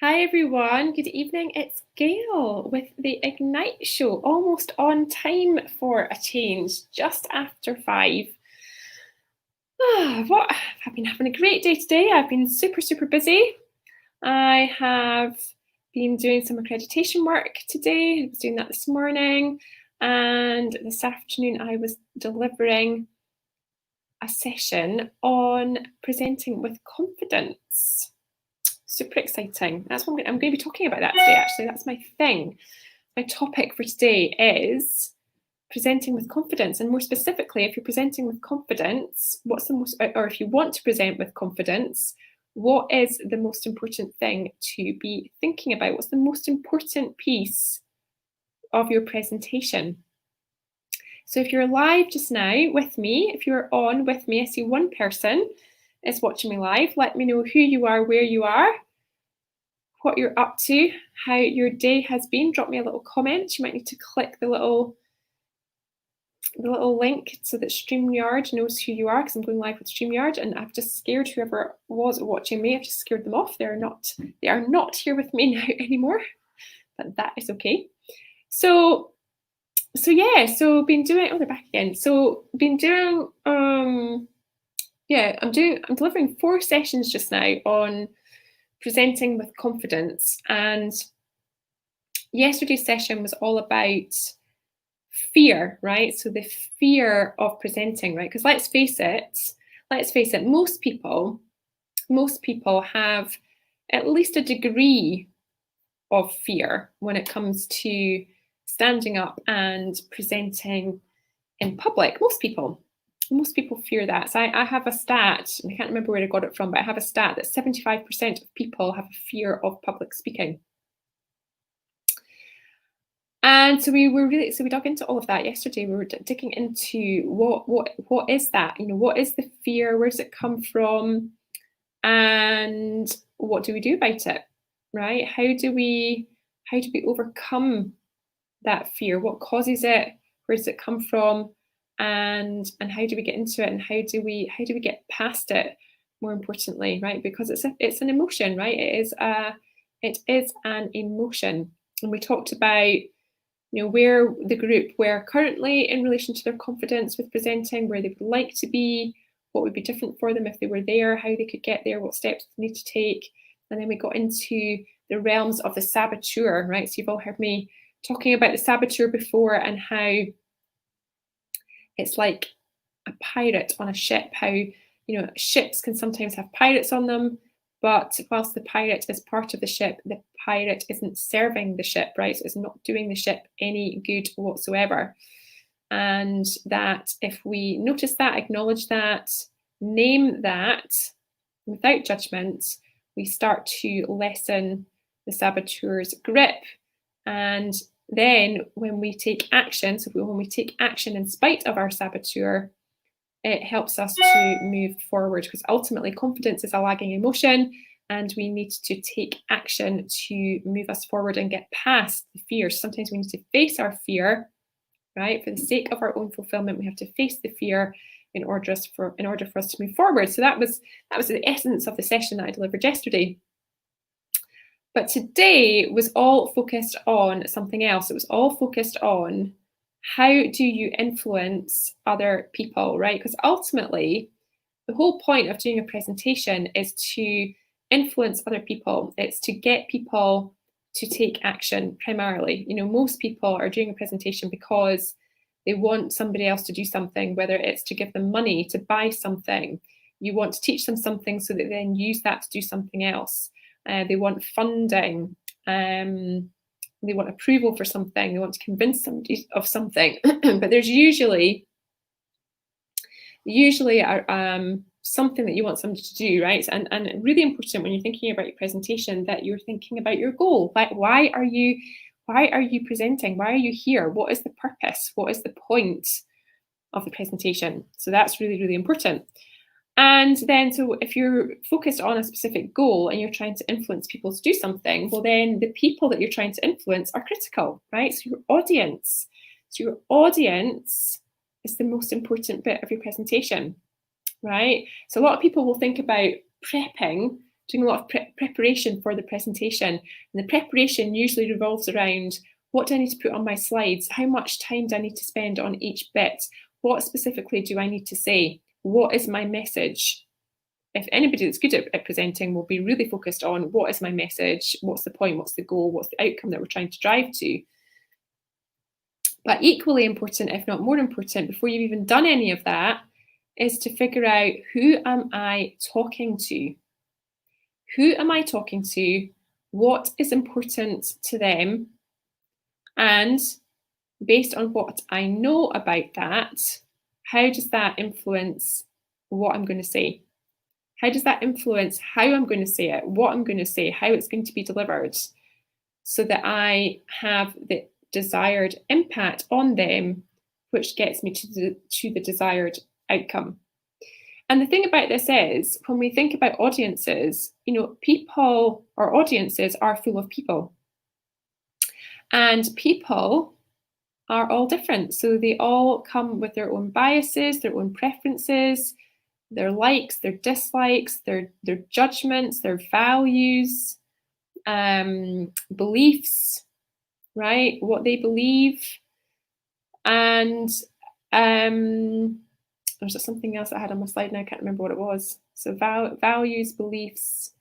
Hi everyone, good evening. It's Gail with the Ignite Show, almost on time for a change, just after 5. I've been having a great day today. I've been super busy. I have been doing some accreditation work today. I was doing that this morning, and this afternoon I was delivering a session on presenting with confidence. Super exciting. That's what I'm going to be talking about that today, actually. That's my thing. My topic for today is presenting with confidence. And more specifically, if you're presenting with confidence, or if you want to present with confidence, what is the most important thing to be thinking about? What's the most important piece of your presentation? So if you're live just now with me, if you're on with me, I see one person is watching me live. Let me know who you are, where you are, what you're up to, how your day has been. Drop me a little comment. You might need to click the little link so that StreamYard knows who you are, because I'm going live with StreamYard, and I've just scared whoever was watching me. I've just scared them off. They are not here with me now anymore, but that is okay. So been doing, they're back again. So been doing, I'm delivering 4 sessions just now on presenting with confidence. And yesterday's session was all about fear, right? So the fear of presenting, right? Because let's face it, most people have at least a degree of fear when it comes to standing up and presenting in public. Most people fear that. So I have a stat, and I can't remember where I got it from, but I have a stat that 75% of people have a fear of public speaking. And so we dug into all of that yesterday. We were digging into what is that? What is the fear? Where does it come from? And what do we do about it? Right? How do we overcome that fear? What causes it? Where does it come from? And how do we get into it? And how do we get past it? More importantly, right? Because it's an emotion, right? It is an emotion. And we talked about where the group were currently in relation to their confidence with presenting, where they would like to be, what would be different for them if they were there, how they could get there, what steps they need to take. And then we got into the realms of the saboteur, right? So you've all heard me talking about the saboteur before, and how it's like a pirate on a ship, how ships can sometimes have pirates on them, but whilst the pirate is part of the ship, the pirate isn't serving the ship, right? So it's not doing the ship any good whatsoever. And that if we notice that, acknowledge that, name that without judgment, we start to lessen the saboteur's grip. And then when we take action, when we take action in spite of our saboteur, it helps us to move forward, because ultimately confidence is a lagging emotion, and we need to take action to move us forward and get past the fears. Sometimes we need to face our fear, right? For the sake of our own fulfillment, we have to face the fear in order for us to move forward. So that was the essence of the session that I delivered yesterday. But today was all focused on something else. It was all focused on how do you influence other people, right? Because ultimately, the whole point of doing a presentation is to influence other people. It's to get people to take action primarily. Most people are doing a presentation because they want somebody else to do something, whether it's to give them money, to buy something. You want to teach them something so that they then use that to do something else. They want funding. They want approval for something. They want to convince somebody of something. But there's usually something that you want somebody to do, right? And really important when you're thinking about your presentation, that you're thinking about your goal. Why are you presenting? Why are you here? What is the purpose? What is the point of the presentation? So that's really, really important. And then, so if you're focused on a specific goal and you're trying to influence people to do something, well, then the people that you're trying to influence are critical, right? So your audience is the most important bit of your presentation, right? So a lot of people will think about prepping doing a lot of preparation for the presentation. And the preparation usually revolves around, what do I need to put on my slides? How much time do I need to spend on each bit? What specifically do I need to say? What is my message? If anybody that's good at presenting will be really focused on, what is my message? What's the point? What's the goal? What's the outcome that we're trying to drive to? But equally important, if not more important, before you've even done any of that, is to figure out, who am I talking to? Who am I talking to? What is important to them? And based on what I know about that, how does that influence what I'm going to say? How does that influence how I'm going to say it, what I'm going to say, how it's going to be delivered, so that I have the desired impact on them, which gets me to the desired outcome. And the thing about this is, when we think about audiences, people or audiences are full of people. And people are all different. So they all come with their own biases, their own preferences, their likes, their dislikes, their judgments, their values, beliefs, right? What they believe. And there's just something else I had on my slide now, I can't remember what it was. So values, beliefs,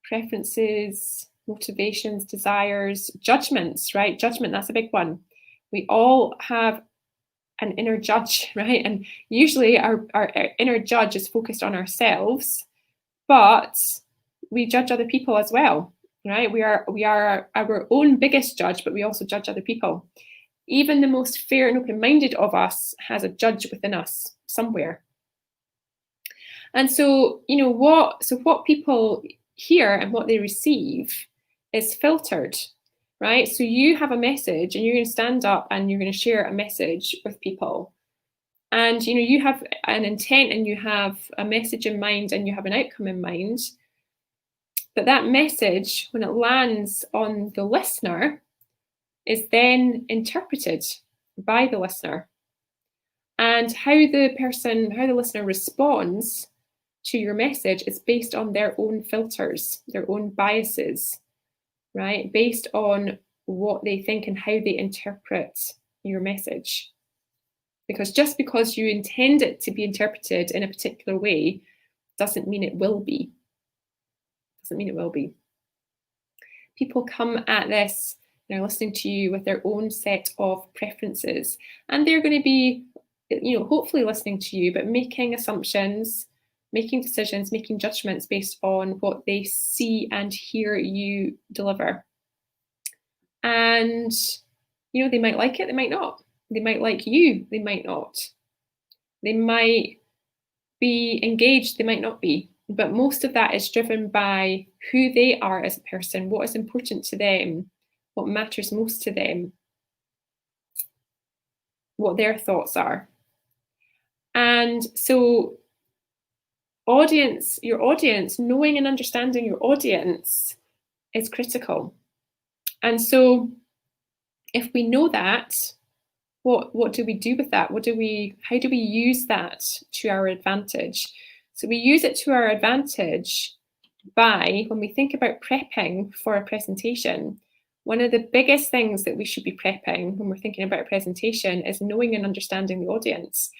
preferences, motivations, desires, judgments, right? Judgment, that's a big one. We all have an inner judge, right? And usually our inner judge is focused on ourselves, but we judge other people as well, right? We are our own biggest judge, but we also judge other people. Even the most fair and open-minded of us has a judge within us somewhere. And so, what people hear and what they receive is filtered, right? So you have a message and you're going to stand up and you're going to share a message with people. And, you have an intent and you have a message in mind and you have an outcome in mind. But that message, when it lands on the listener, is then interpreted by the listener. And how the listener responds to your message is based on their own filters, their own biases, right? Based on what they think and how they interpret your message. Because just because you intend it to be interpreted in a particular way doesn't mean it will be. Doesn't mean it will be. People come at this, they're listening to you with their own set of preferences, and they're going to be, hopefully listening to you, but making assumptions, making decisions, making judgments based on what they see and hear you deliver. And, they might like it, they might not. They might like you, they might not. They might be engaged, they might not be. But most of that is driven by who they are as a person, what is important to them, what matters most to them, what their thoughts are. And so your audience, knowing and understanding your audience is critical. And so if we know that, what do we do with that? How do we use that to our advantage? So we use it to our advantage by, when we think about prepping for a presentation, one of the biggest things that we should be prepping when we're thinking about a presentation is knowing and understanding the audience.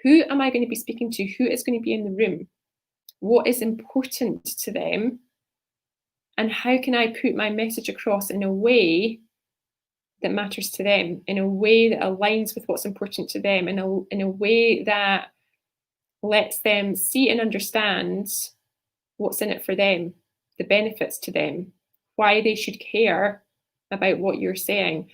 Who am I going to be speaking to? Who is going to be in the room? What is important to them? And how can I put my message across in a way that matters to them, in a way that aligns with what's important to them, in a way that lets them see and understand what's in it for them, the benefits to them, why they should care about what you're saying,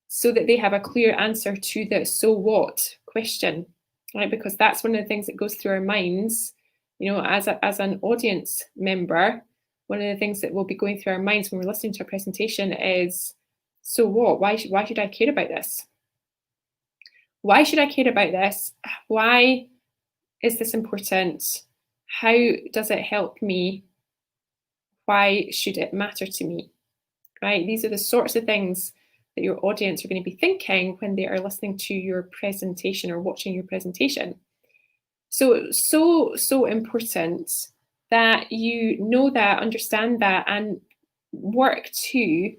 so that they have a clear answer to the so what question, right? Because that's one of the things that goes through our minds, as an audience member. One of the things that will be going through our minds when we're listening to a presentation is, so what? Why should I care about this? Why should I care about this? Why is this important? How does it help me? Why should it matter to me? Right? These are the sorts of things that your audience are going to be thinking when they are listening to your presentation or watching your presentation. So important that you know that, understand that, and work to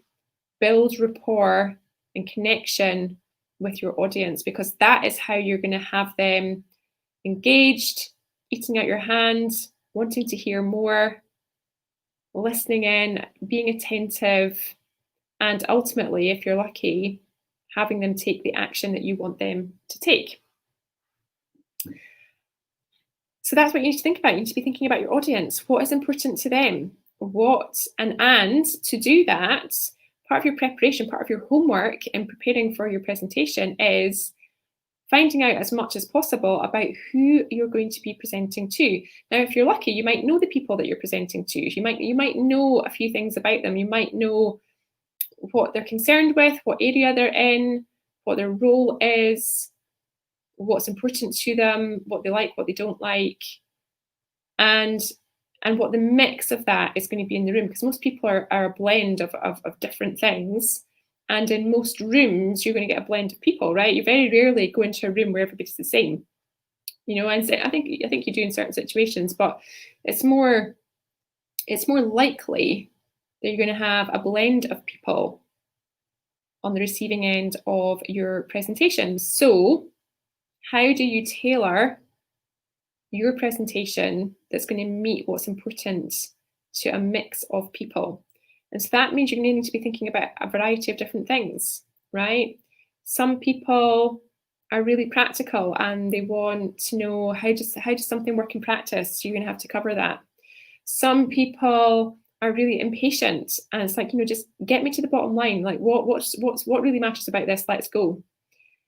build rapport and connection with your audience, because that is how you're going to have them engaged, eating out your hand, wanting to hear more, listening in, being attentive, and ultimately, if you're lucky, having them take the action that you want them to take. So that's what you need to think about. You need to be thinking about your audience. What is important to them? And to do that, part of your preparation, part of your homework in preparing for your presentation is finding out as much as possible about who you're going to be presenting to. Now, if you're lucky, you might know the people that you're presenting to. You might know a few things about them. You might know what they're concerned with, what area they're in, what their role is, what's important to them, what they like, what they don't like, and what the mix of that is going to be in the room, because most people are a blend of different things. And in most rooms, you're going to get a blend of people, right? You very rarely go into a room where everybody's the same, and I think you do in certain situations, but it's more likely that you're going to have a blend of people on the receiving end of your presentation. So how do you tailor your presentation that's going to meet what's important to a mix of people? And so that means you're going to need to be thinking about a variety of different things, right? Some people are really practical and they want to know how does something work in practice. So you're going to have to cover that. Some people are really impatient and it's like, just get me to the bottom line. Like what really matters about this? Let's go.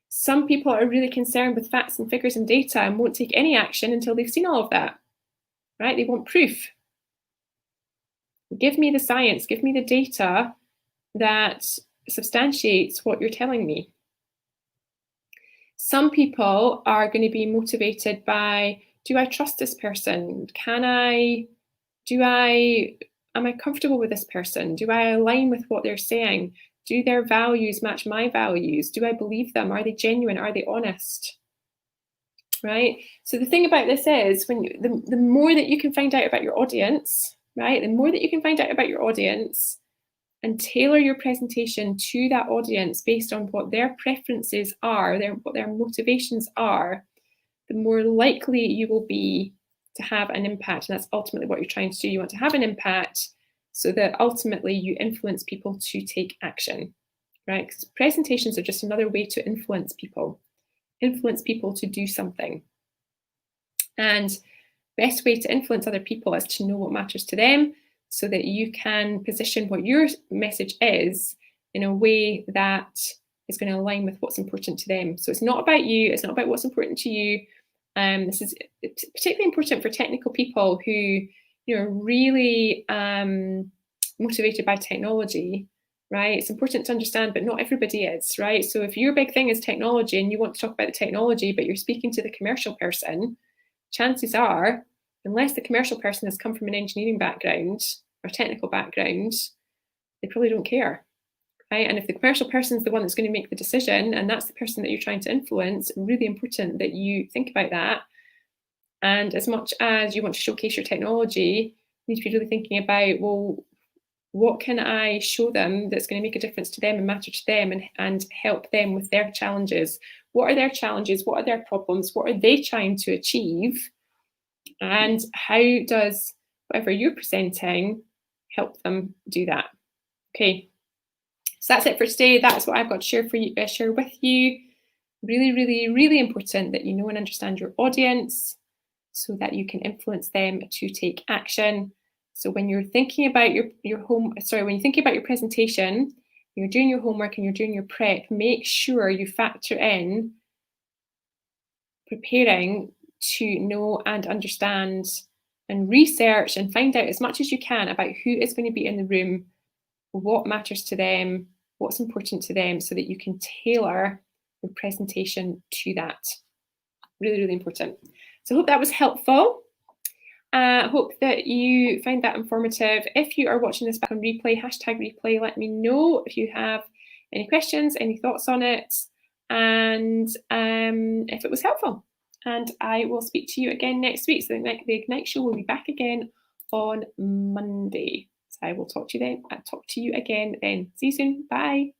Some people are really concerned with facts and figures and data and won't take any action until they've seen all of that, right? They want proof. Give me the science, give me the data that substantiates what you're telling me. Some people are going to be motivated by, do I trust this person? Am I comfortable with this person? Do I align with what they're saying? Do their values match my values? Do I believe them? Are they genuine? Are they honest? Right? So the thing about this is, the more that you can find out about your audience, right? The more that you can find out about your audience and tailor your presentation to that audience based on what their preferences are, what their motivations are, the more likely you will be to have an impact. And that's ultimately what you're trying to do. You want to have an impact so that ultimately you influence people to take action, right? Because presentations are just another way to influence people to do something. And best way to influence other people is to know what matters to them so that you can position what your message is in a way that is going to align with what's important to them. So it's not about you, it's not about what's important to you. This is particularly important for technical people who are really motivated by technology, right? It's important to understand, but not everybody is, right? So if your big thing is technology and you want to talk about the technology, but you're speaking to the commercial person, chances are, unless the commercial person has come from an engineering background or technical background, they probably don't care, right? And if the commercial person is the one that's going to make the decision, and that's the person that you're trying to influence, really important that you think about that. And as much as you want to showcase your technology, you need to be really thinking about, well, what can I show them that's going to make a difference to them and matter to them and help them with their challenges? What are their challenges? What are their problems? What are they trying to achieve? And how does whatever you're presenting help them do that? Okay, so that's it for today. That's what I've got to share with you. Really, really, really important that you know and understand your audience so that you can influence them to take action. So when you're thinking about when you're thinking about your presentation, you're doing your homework and you're doing your prep, make sure you factor in preparing to know and understand and research and find out as much as you can about who is going to be in the room, what matters to them, what's important to them, so that you can tailor your presentation to that. Really, really important. So I hope that was helpful. Hope that you find that informative. If you are watching this back on replay, #replay, let me know if you have any questions, any thoughts on it, and if it was helpful. And I will speak to you again next week. So the Ignite Show will be back again on Monday. So I will talk to you then. I'll talk to you again then. See you soon. Bye.